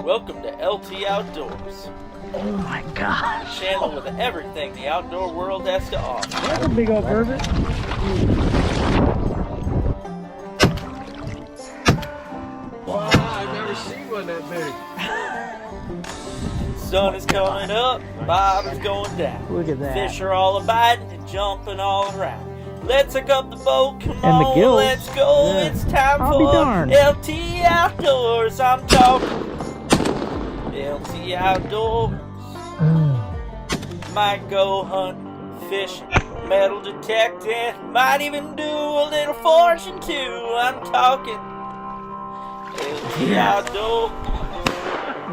Welcome to LT Outdoors. Oh my gosh. Channel with everything the outdoor world has to offer. That's a big old burbot. Wow, I've never seen one that big. Sun is coming up, Bob is going down. Look at that. Fish are all abiding and jumping all around. Let's hook up the boat, come And on, the gills. let's go. Yeah. It's time I'll be for darned. LT Outdoors. I'm talking LT Outdoors. Might go hunting, fishing, metal detecting, might even do a little fortune too. I'm talking LT Outdoors.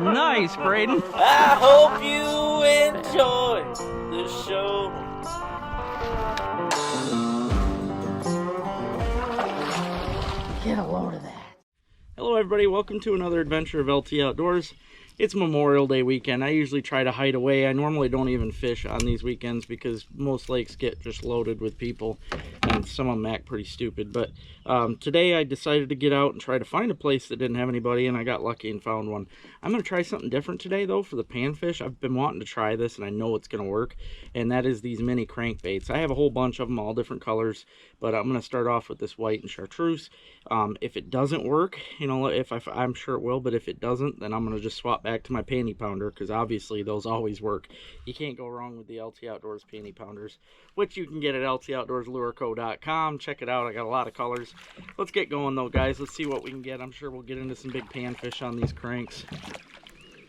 Nice, Braden. I hope you enjoy the show. Get a load of that. Hello everybody, welcome to another adventure of LT Outdoors. It's Memorial Day weekend. I usually try to hide away. I normally don't even fish on these weekends because most lakes get just loaded with people and some of them act pretty stupid. But today I decided to get out and try to find a place that didn't have anybody, and I got lucky and found one. I'm going to try something different today though for the panfish. I've been wanting to try this and I know it's going to work, and that is these mini crankbaits. I have a whole bunch of them, all different colors, but I'm going to start off with this white and chartreuse. If it doesn't work, you know, I'm sure it will, but if it doesn't, then I'm going to just swap back to my panty pounder, because obviously those always work. You can't go wrong with the LT Outdoors panty pounders, which you can get at ltoutdoorslureco.com. Check it out. I got a lot of colors. Let's get going though, guys. Let's see what we can get. I'm sure we'll get into some big panfish on these cranks.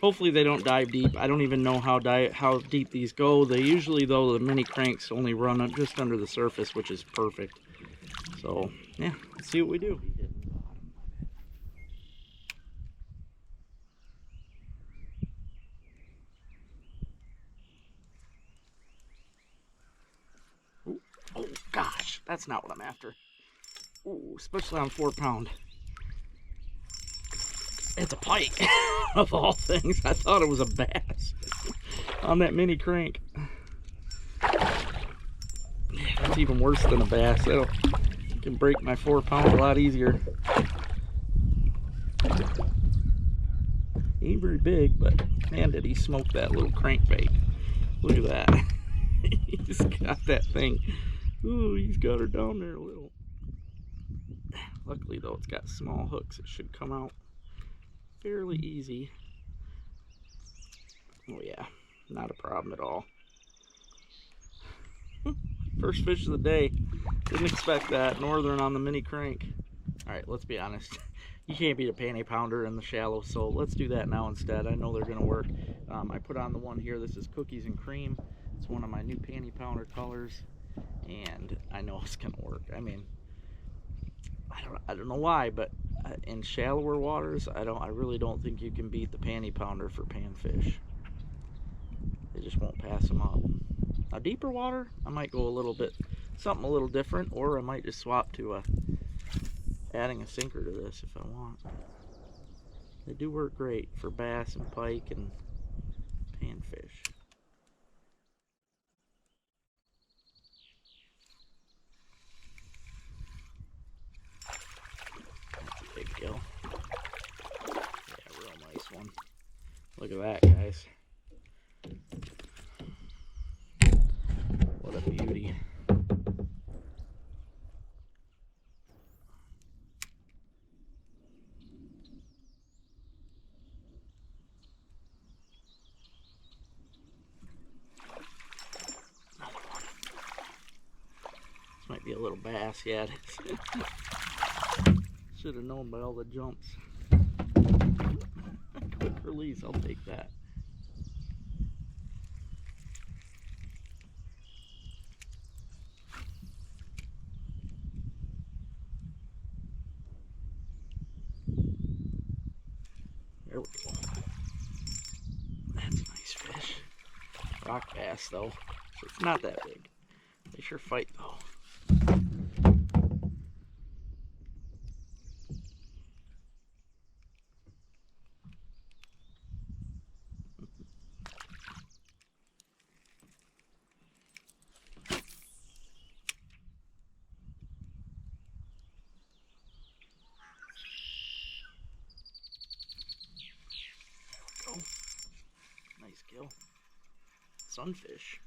Hopefully they don't dive deep. I don't even know how deep these go. They usually, though, the mini cranks only run up just under the surface, which is perfect. So yeah, let's see what we do. Oh gosh, that's not what I'm after. Ooh, especially on 4-pound. It's a pike, of all things. I thought it was a bass on that mini crank. That's even worse than a bass. That'll can break my 4-pound a lot easier. Ain't very big, but man, did he smoke that little crankbait. Look at that. He's got that thing. Ooh, he's got her down there a little. Luckily though, it's got small hooks. It should come out fairly easy. Oh yeah, not a problem at all. First fish of the day. Didn't expect that. Northern on the mini crank. Alright, let's be honest. You can't beat a panty pounder in the shallow, so let's do that now instead. I know they're going to work. I put on the one here. This is Cookies and Cream. It's one of my new panty pounder colors, and I know it's going to work. I mean, I don't know why, but in shallower waters, I really don't think you can beat the panty pounder for panfish. They just won't pass them up. Now, deeper water, I might go a little bit, something a little different, or I might just swap to adding a sinker to this if I want. They do work great for bass and pike and panfish. That's a big gill. Yeah, real nice one. Look at that, guys. What a beauty. Another one. This might be a little bass, yeah it is. Should have known by all the jumps. Quick release, I'll take that. There we go. That's a nice fish. Rock bass though. So it's not that big. They sure fight though. gill. Sunfish.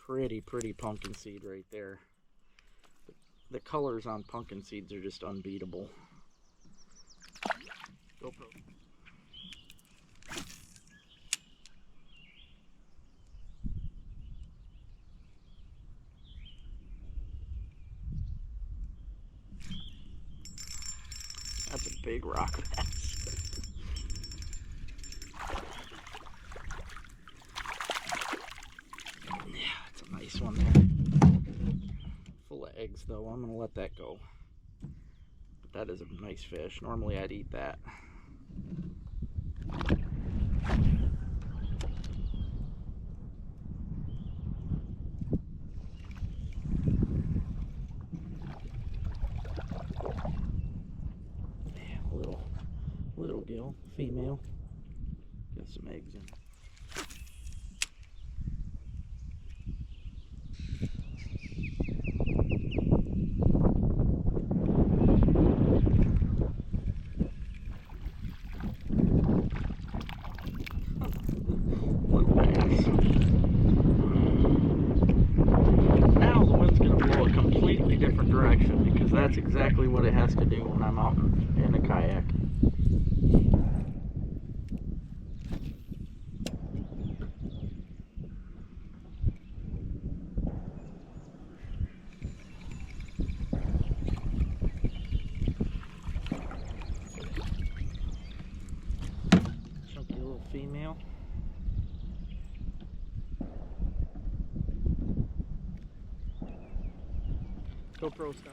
Pretty pumpkin seed right there. The colors on pumpkin seeds are just unbeatable. GoPro. That's a big rock bass. Yeah, that's a nice one there. Full of eggs though, I'm gonna let that go. But that is a nice fish. Normally I'd eat that. Little gill, female. Got some eggs in it. Little bass. Now the wind's going to blow a completely different direction because that's exactly what it has to do when I'm out in a kayak. Chunky little female. GoPro stop.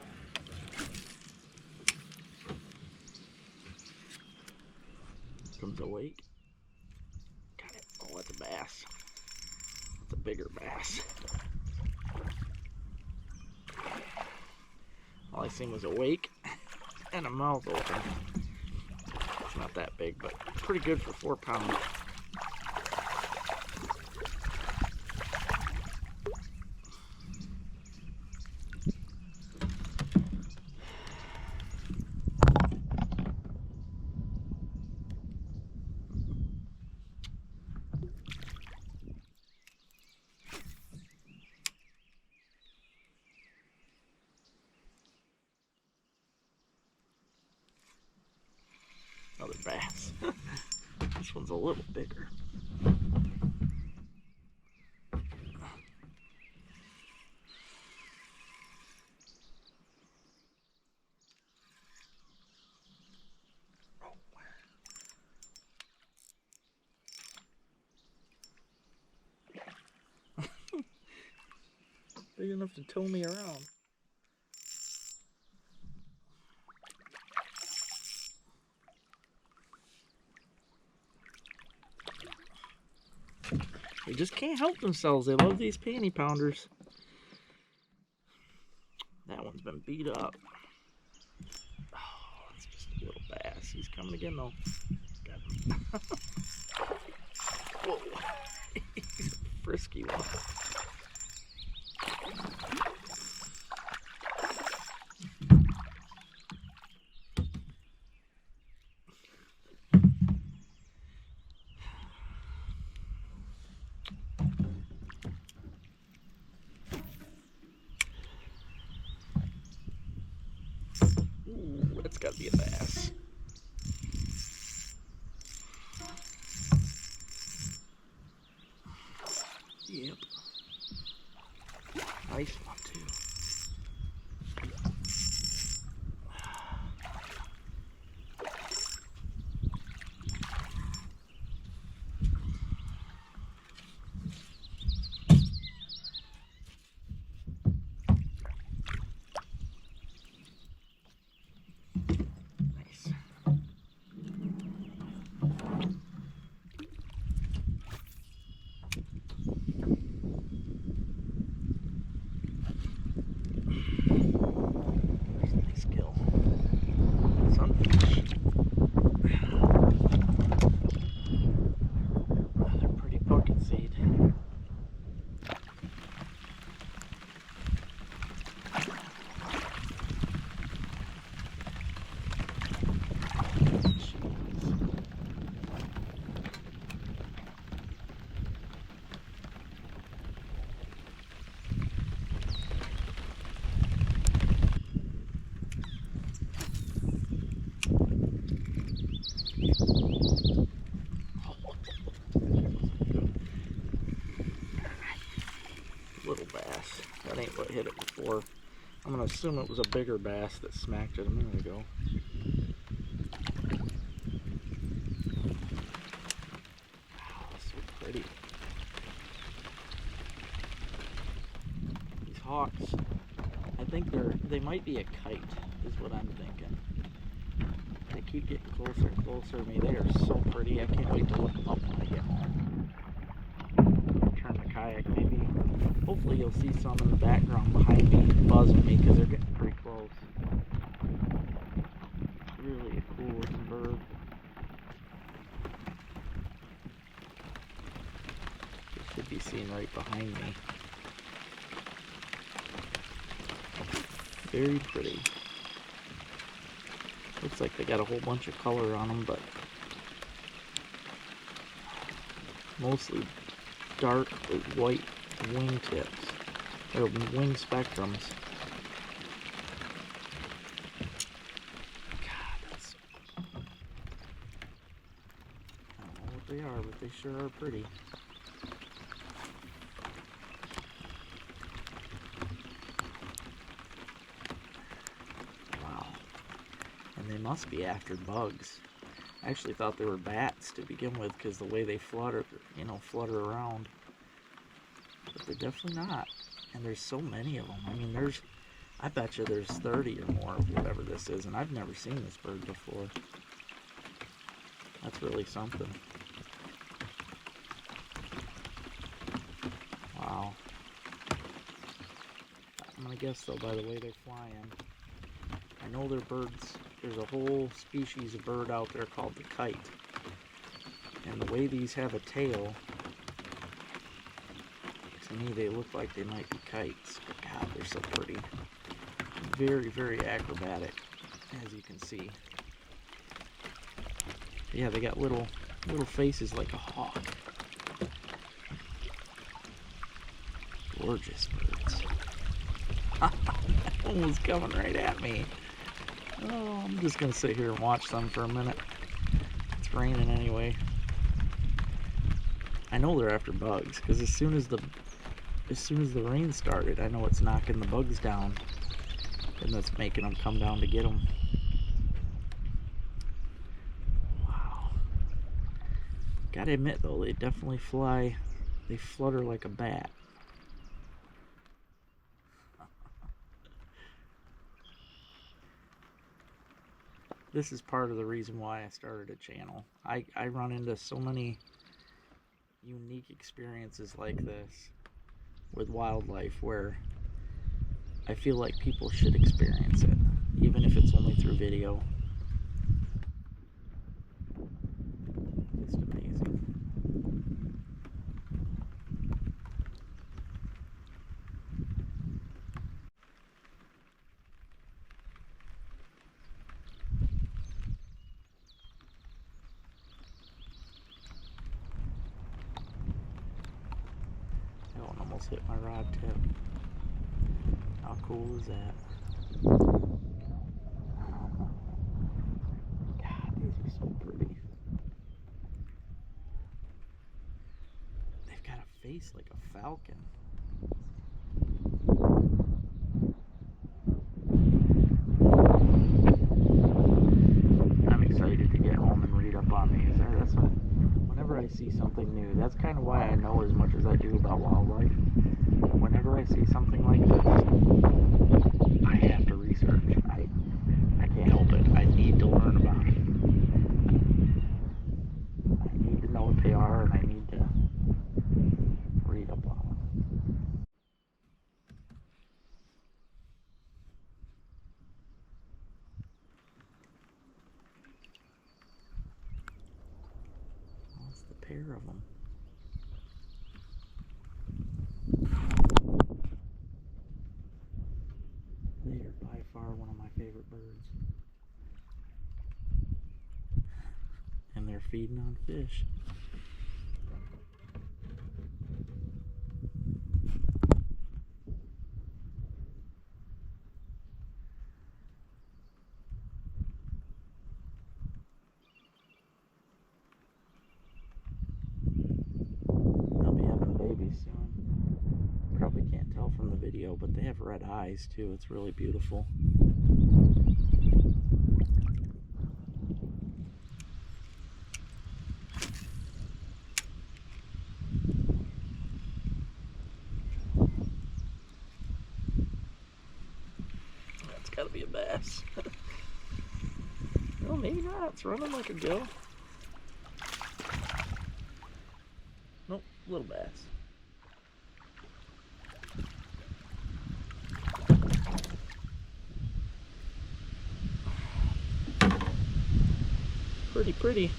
Comes a wake. Got it. Oh, that's a bass. It's a bigger bass. All I seen was a wake and a mouth open. It's not that big, but pretty good for 4 pounds. Another bass. This one's a little bigger. Big enough to tow me around. They just can't help themselves. They love these panty pounders. That one's been beat up. Oh, it's just a little bass. He's coming again though. Got him. Whoa. He's a frisky one. Ooh, that's gotta be a bass. Yep. Nice one too. Nice. before. I'm going to assume it was a bigger bass that smacked it a minute ago. Wow, so pretty. These hawks, I think they might be a kite, is what I'm thinking. They keep getting closer and closer to me. They are so pretty. I can't wait to look them up when I get home. Turn the kayak, maybe. Hopefully you'll see some in the background behind me buzzing me because they're getting pretty close. Really a cool looking bird. You should be seen right behind me. Very pretty. Looks like they got a whole bunch of color on them, but mostly dark with white wing tips, or wing spectrums. God, that's so cool. I don't know what they are, but they sure are pretty. Wow. And they must be after bugs. I actually thought they were bats to begin with because the way they flutter, flutter around. But they're definitely not. And there's so many of them. I mean, I bet you there's 30 or more of whatever this is, and I've never seen this bird before. That's really something. Wow. I'm gonna guess though by the way they're flying. I know they're birds. There's a whole species of bird out there called the kite. And the way these have a tail, to me they look like they might be kites. But God, they're so pretty. Very, very acrobatic, as you can see. Yeah, they got little faces like a hawk. Gorgeous birds. That one was coming right at me. Oh, I'm just gonna sit here and watch them for a minute. It's raining anyway. I know they're after bugs because as soon as the rain started, I know it's knocking the bugs down, and that's making them come down to get them. Wow. Gotta admit though, they definitely fly. They flutter like a bat. This is part of the reason why I started a channel. I run into so many unique experiences like this with wildlife where I feel like people should experience it, even if it's only through video. Just amazing. That one almost hit my rod tip. How cool is that? God, these are so pretty. They've got a face like a falcon. I'm excited to get home and read up on these. Whenever I see something new, that's kind of why I know as much as I do about wildlife. Whenever I see something like this, I have to research. I can't help it. I need to learn about it. I need to know what they are, and I need to read up on them. That's the pair of them. They are by far one of my favorite birds. And they're feeding on fish. They'll be having babies soon. Probably can't tell from the video. video, but they have red eyes too. It's really beautiful. That's gotta be a bass. No, maybe not. It's running like a gill. Nope, little bass. Pretty.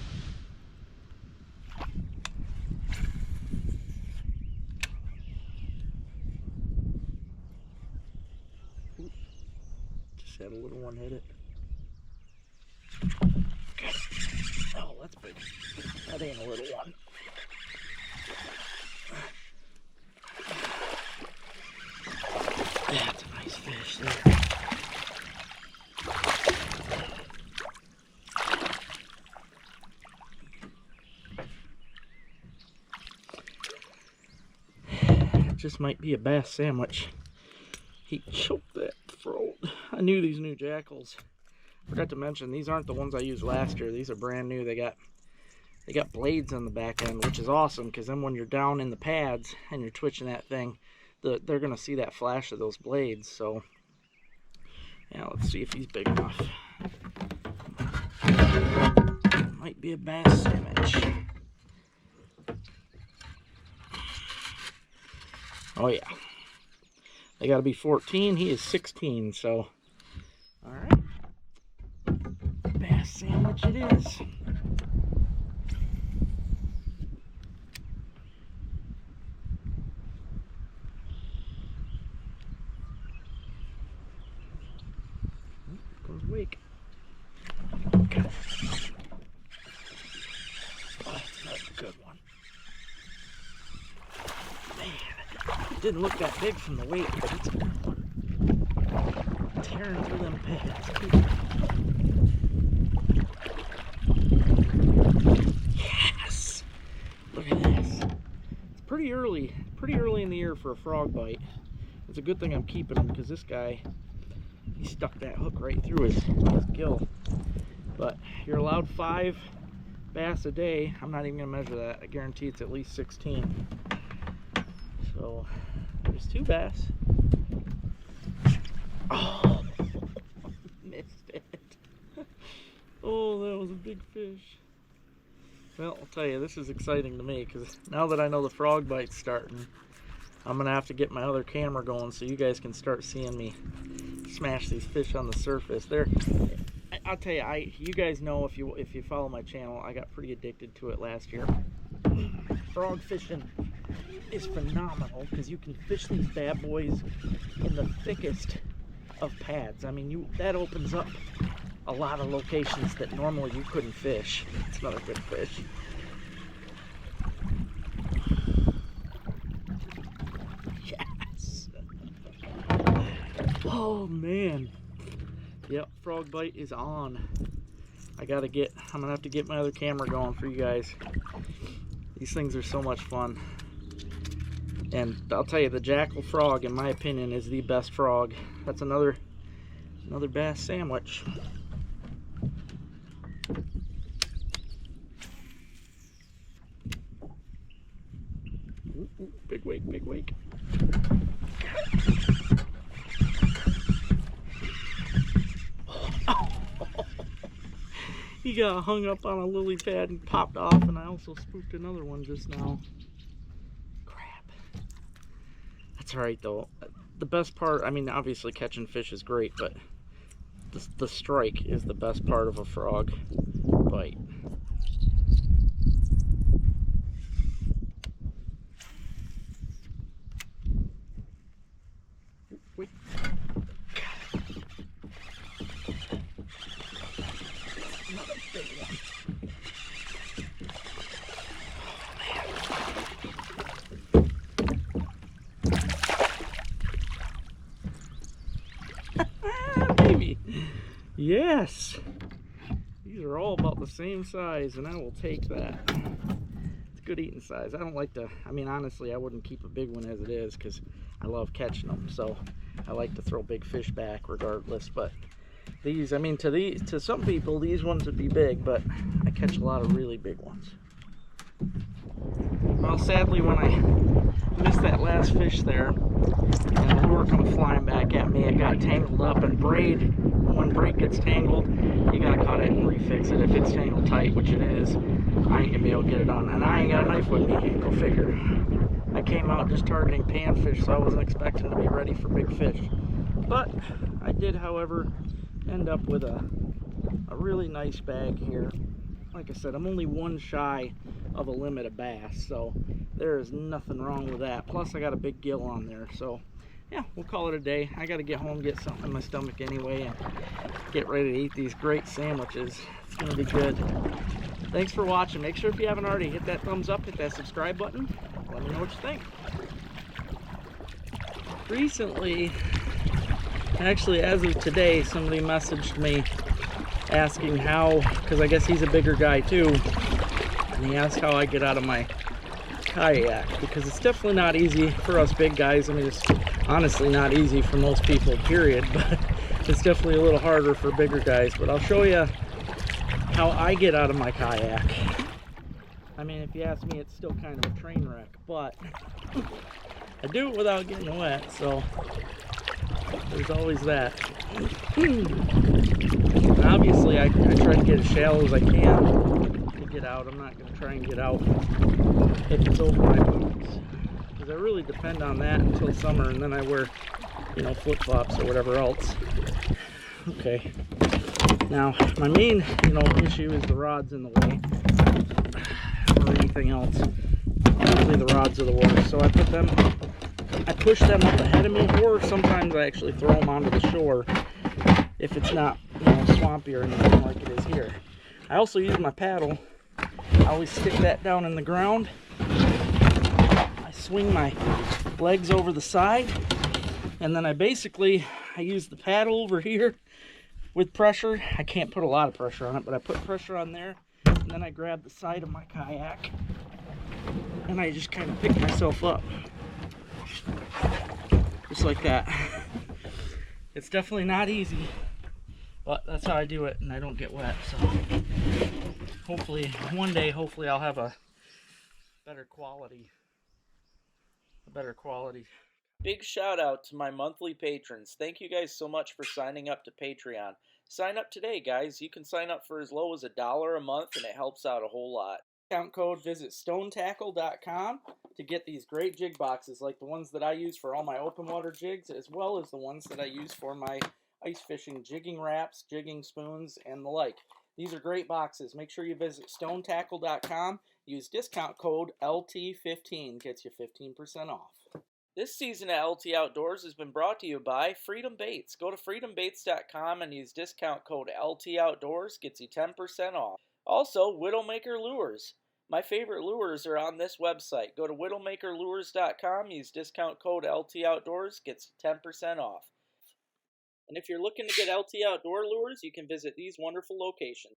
Ooh, just had a little one hit it. Okay. Oh, that's big. That ain't a little one. That's a nice fish there. Just might be a bass sandwich. He choked that throat. I knew these new jackals. Forgot to mention, these aren't the ones I used last year. These are brand new. They got blades on the back end, which is awesome, because then when you're down in the pads and you're twitching that thing, they're gonna see that flash of those blades. So yeah, let's see if he's big enough. Might be a bass sandwich. Oh yeah, they got to be 14. He is 16, so all right, bass sandwich it is. Goes wake. Okay. Oh, that's another good one. Man, it didn't look that big from the weight, but it's a good one. Tearing through them pads. Yes! Look at this. It's pretty early in the year for a frog bite. It's a good thing I'm keeping him, because this guy, he stuck that hook right through his gill. But you're allowed 5 bass a day. I'm not even gonna measure that. I guarantee it's at least 16. So there's 2 bass. Oh, missed it. Oh, that was a big fish. Well, I'll tell you, this is exciting to me, because now that I know the frog bite's starting, I'm gonna have to get my other camera going so you guys can start seeing me smash these fish on the surface. I'll tell you, you guys know, if you follow my channel, I got pretty addicted to it last year. Frog fishing is phenomenal, because you can fish these bad boys in the thickest of pads. I mean, that opens up a lot of locations that normally you couldn't fish. It's another good fish. Yes. Oh man. Yep, frog bite is on. I'm gonna have to get my other camera going for you guys. These things are so much fun. And I'll tell you, the jackal frog, in my opinion, is the best frog. That's another bass sandwich. Ooh, ooh, big wake, big wake. He got hung up on a lily pad and popped off, and I also spooked another one just now. Crap. That's alright though. The best part, I mean, obviously catching fish is great, but the strike is the best part of a frog bite. Wait. Another big one. Oh, man. Baby. Yes. These are all about the same size, and I will take that. It's good eating size. I don't like to, I mean, honestly, I wouldn't keep a big one as it is, because I love catching them, so I like to throw big fish back regardless. But these, I mean, to some people, these ones would be big, but I catch a lot of really big ones. Well, sadly, when I missed that last fish there, and the lure comes flying back at me, it got tangled up. And braid, when braid gets tangled, you gotta cut it and refix it. If it's tangled tight, which it is, I ain't gonna be able to get it on. And I ain't got a knife with me, go figure. I came out just targeting panfish, so I wasn't expecting to be ready for big fish. But I did, however, end up with a really nice bag here. Like I said, I'm only one shy of a limit of bass, so there is nothing wrong with that. Plus I got a big gill on there, so yeah, we'll call it a day. I got to get home, get something in my stomach anyway, and get ready to eat these great sandwiches. It's gonna be good. Thanks for watching. Make sure, if you haven't already, hit that thumbs up, hit that subscribe button. Let me know what you think. Recently, actually as of today, somebody messaged me asking how, because I guess he's a bigger guy too, and he asked how I get out of my kayak, because it's definitely not easy for us big guys. I mean, it's honestly not easy for most people, period, but it's definitely a little harder for bigger guys. But I'll show you how I get out of my kayak. I mean, if you ask me, it's still kind of a train wreck, but I do it without getting wet, so there's always that. And obviously, I try to get as shallow as I can to get out. I'm not going to try and get out if it's over my boots, because I really depend on that until summer, and then I wear, you know, flip-flops or whatever else. Okay. Now, my main, you know, issue is the rods in the way, or anything else. Usually the rods are the worst, so I push them up ahead of me, or sometimes I actually throw them onto the shore if it's not, you know, swampy or anything like it is here. I also use my paddle. I always stick that down in the ground. I swing my legs over the side, and then I use the paddle over here with pressure. I can't put a lot of pressure on it, but I put pressure on there, and then I grab the side of my kayak, and I just kind of pick myself up. Just like that. It's definitely not easy, but that's how I do it, and I don't get wet. So hopefully one day, I'll have a better quality. Big shout out to my monthly patrons. Thank you guys so much for signing up to Patreon. Sign up today, guys. You can sign up for as low as $1 a month, and it helps out a whole lot. Discount code, visit stonetackle.com to get these great jig boxes, like the ones that I use for all my open water jigs, as well as the ones that I use for my ice fishing jigging wraps, jigging spoons, and the like. These are great boxes. Make sure you visit stonetackle.com. Use discount code LT15. Gets you 15% off. This season of LT Outdoors has been brought to you by Freedom Baits. Go to freedombaits.com and use discount code LT Outdoors. Gets you 10% off. Also, Widowmaker Lures. My favorite lures are on this website. Go to widowmakerlures.com. Use discount code LT Outdoors. Gets you 10% off. And if you're looking to get LT Outdoor lures, you can visit these wonderful locations.